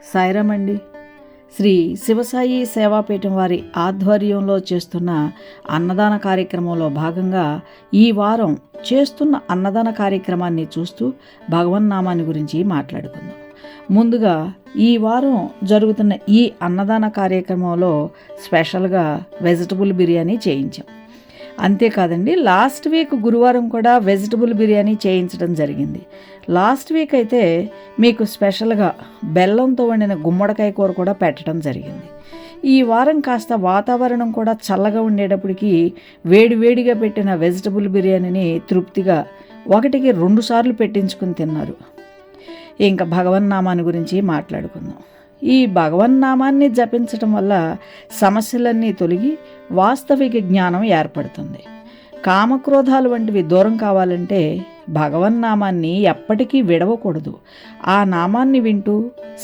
సాయిరామ్ అండి. శ్రీ శివసాయి సేవాపీఠం వారి ఆధ్వర్యంలో చేస్తున్న అన్నదాన కార్యక్రమంలో భాగంగా ఈ వారం చేస్తున్న అన్నదాన కార్యక్రమాన్ని చూస్తూ భగవన్నామాన్ని గురించి మాట్లాడుకుందాం. ముందుగా ఈ వారం జరుగుతున్న ఈ అన్నదాన కార్యక్రమంలో స్పెషల్గా వెజిటబుల్ బిర్యానీ చేయించాం. అంతేకాదండి, లాస్ట్ వీక్ గురువారం కూడా వెజిటబుల్ బిర్యానీ చేయించడం జరిగింది. లాస్ట్ వీక్ అయితే మీకు స్పెషల్గా బెల్లంతో వండిన గుమ్మడికాయ కూర కూడా పెట్టడం జరిగింది. ఈ వారం కాస్త వాతావరణం కూడా చల్లగా ఉండేటప్పటికి వేడివేడిగా పెట్టిన వెజిటబుల్ బిర్యానీని తృప్తిగా 1కి 2 సార్లు పెట్టించుకుని తిన్నారు. ఇంకా భగవన్నామాన్ని గురించి మాట్లాడుకుందాం. ఈ భగవన్నామాన్ని జపించటం వల్ల సమస్యలన్నీ తొలగి వాస్తవిక జ్ఞానం ఏర్పడుతుంది. కామక్రోధాలు వంటివి దూరం కావాలంటే భగవన్నామాన్ని ఎప్పటికీ విడవకూడదు. ఆ నామాన్ని వింటూ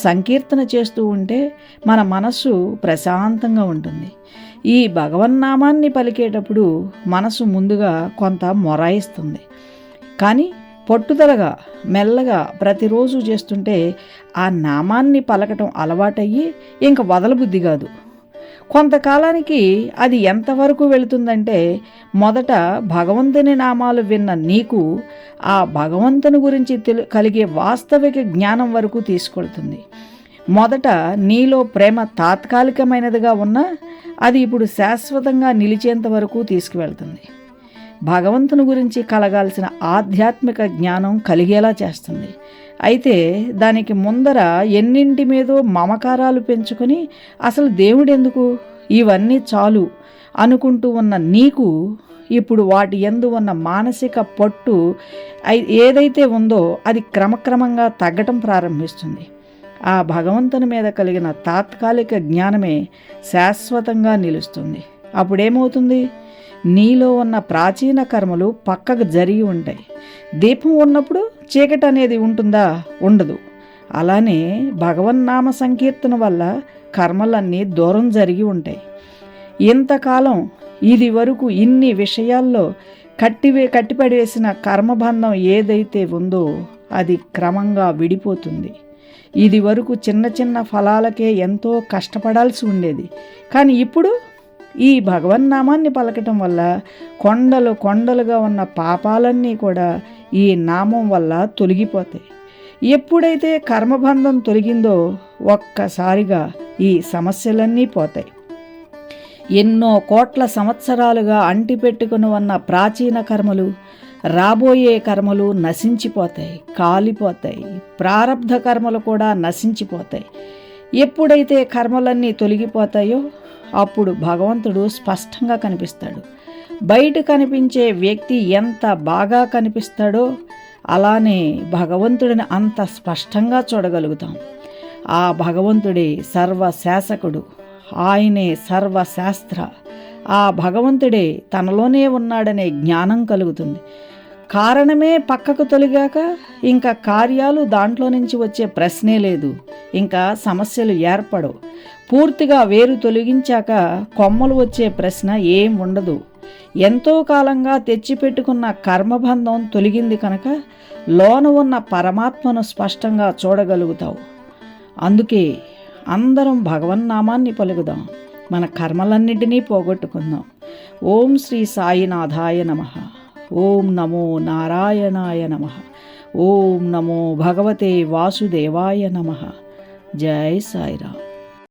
సంకీర్తన చేస్తూ ఉంటే మన మనస్సు ప్రశాంతంగా ఉంటుంది. ఈ భగవన్నామాన్ని పలికేటప్పుడు మనసు ముందుగా కొంత మొరాయిస్తుంది, కానీ పట్టుదలగా మెల్లగా ప్రతిరోజు చేస్తుంటే ఆ నామాన్ని పలకటం అలవాటయ్యి ఇంక వదలబుద్ధి కాదు. కొంతకాలానికి అది ఎంతవరకు వెళుతుందంటే, మొదట భగవంతుని నామాలు విన్న నీకు ఆ భగవంతుని గురించి కలిగే వాస్తవిక జ్ఞానం వరకు తీసుకెళ్తుంది. మొదట నీలో ప్రేమ తాత్కాలికమైనదిగా ఉన్నా అది ఇప్పుడు శాశ్వతంగా నిలిచేంత వరకు తీసుకువెళ్తుంది. భగవంతుని గురించి కలగాల్సిన ఆధ్యాత్మిక జ్ఞానం కలిగేలా చేస్తుంది. అయితే దానికి ముందర ఎన్నింటి మీదో మమకారాలు పెంచుకొని అసలు దేవుడెందుకు, ఇవన్నీ చాలు అనుకుంటూ ఉన్న నీకు ఇప్పుడు వాటి యందు ఉన్న మానసిక పట్టు ఏదైతే ఉందో అది క్రమక్రమంగా తగ్గటం ప్రారంభిస్తుంది. ఆ భగవంతుని మీద కలిగిన తాత్కాలిక జ్ఞానమే శాశ్వతంగా నిలుస్తుంది. అప్పుడేమవుతుంది? నీలో ఉన్న ప్రాచీన కర్మలు పక్కకు జరిగి ఉంటాయి. దీపం ఉన్నప్పుడు చీకటి అనేది ఉంటుందా? ఉండదు. అలానే భగవన్నామ సంకీర్తన వల్ల కర్మలన్నీ దూరం జరిగి ఉంటాయి. ఇంతకాలం ఇది వరకు ఇన్ని విషయాల్లో కట్టిపడేసిన కర్మబంధం ఏదైతే ఉందో అది క్రమంగా విడిపోతుంది. ఇది వరకు చిన్న చిన్న ఫలాలకే ఎంతో కష్టపడాల్సి ఉండేది, కానీ ఇప్పుడు ఈ భగవన్నామాన్ని పలకటం వల్ల కొండలు కొండలుగా ఉన్న పాపాలన్నీ కూడా ఈ నామం వల్ల తొలగిపోతాయి. ఎప్పుడైతే కర్మబంధం తొలగిందో ఒక్కసారిగా ఈ సమస్యలన్నీ పోతాయి. ఎన్నో కోట్ల సంవత్సరాలుగా అంటిపెట్టుకుని ఉన్న ప్రాచీన కర్మలు, రాబోయే కర్మలు నశించిపోతాయి, కాలిపోతాయి. ప్రారబ్ధ కర్మలు కూడా నశించిపోతాయి. ఎప్పుడైతే కర్మలన్నీ తొలగిపోతాయో అప్పుడు భగవంతుడు స్పష్టంగా కనిపిస్తాడు. బయట కనిపించే వ్యక్తి ఎంత బాగా కనిపిస్తాడో అలానే భగవంతుడిని అంత స్పష్టంగా చూడగలుగుతాం. ఆ భగవంతుడే సర్వశాసకుడు, ఆయనే సర్వశాస్త్ర. ఆ భగవంతుడే తనలోనే ఉన్నాడనే జ్ఞానం కలుగుతుంది. కారణమే పక్కకు తొలగాక ఇంకా కార్యాలు దాంట్లో నుంచి వచ్చే ప్రశ్నే లేదు. ఇంకా సమస్యలు ఏర్పడవు. పూర్తిగా వేరు తొలగించాక కొమ్మలు వచ్చే ప్రశ్న ఏం ఉండదు. ఎంతో కాలంగా తెచ్చిపెట్టుకున్న కర్మబంధం తొలగింది కనుక లోన ఉన్న పరమాత్మను స్పష్టంగా చూడగలుగుతావు. అందుకే అందరం భగవన్నామాన్ని పలుకుదాం, మన కర్మలన్నింటినీ పోగొట్టుకుందాం. ఓం శ్రీ సాయినాథాయ నమః. ఓం నమో నారాయణాయ నమః. ఓం నమో భగవతే వాసుదేవాయ నమః. జై సాయిరామ్.